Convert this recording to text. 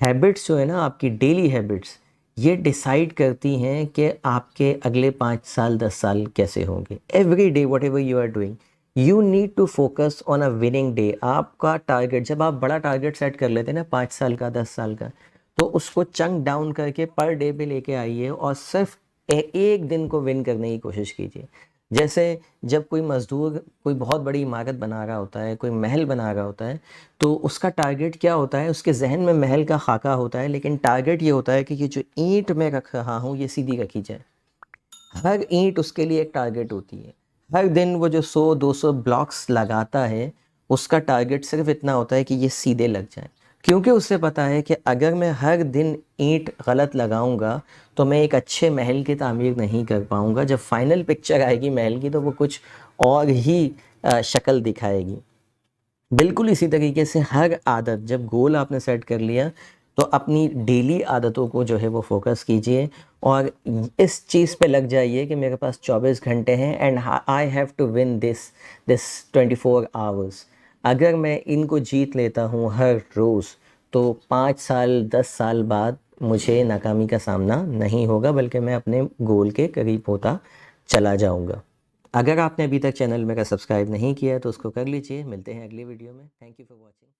Habits जो है ना, आपकी डेली हैबिट्स, ये डिसाइड करती हैं कि आपके अगले 5 साल 10 साल कैसे होंगे। Every day whatever you are doing, you need to focus on a winning day. आपका टारगेट, जब आप बड़ा टारगेट सेट कर लेते हैं ना 5 साल का 10 साल का, तो उसको चंक डाउन करके पर डे पे लेके आइए और सिर्फ एक दिन को विन करने की कोशिश कीजिए। जैसे जब कोई मज़दूर कोई बहुत बड़ी इमारत बना रहा होता है, कोई महल बना रहा होता है, तो उसका टारगेट क्या होता है? उसके जहन में महल का खाका होता है, लेकिन टारगेट ये होता है कि ये जो ईंट मैं रख रहा हूँ ये सीधी रखी जाए। हर ईंट उसके लिए एक टारगेट होती है। हर दिन वो जो 100-200 ब्लॉक्स लगाता है, उसका टारगेट सिर्फ इतना होता है कि ये सीधे लग जाए, क्योंकि उसे पता है कि अगर मैं हर दिन ईंट गलत लगाऊंगा तो मैं एक अच्छे महल की तामीर नहीं कर पाऊंगा। जब फाइनल पिक्चर आएगी महल की, तो वो कुछ और ही शक्ल दिखाएगी। बिल्कुल इसी तरीके से हर आदत, जब गोल आपने सेट कर लिया, तो अपनी डेली आदतों को जो है वो फोकस कीजिए और इस चीज़ पे लग जाइए कि मेरे पास 24 घंटे हैं and I have to win this 24 hours. अगर मैं इनको जीत लेता हूँ हर रोज़, तो 5 साल 10 साल बाद मुझे नाकामी का सामना नहीं होगा, बल्कि मैं अपने गोल के करीब होता चला जाऊँगा। अगर आपने अभी तक चैनल मेरा सब्सक्राइब नहीं किया है तो उसको कर लीजिए। मिलते हैं अगली वीडियो में। Thank you for watching.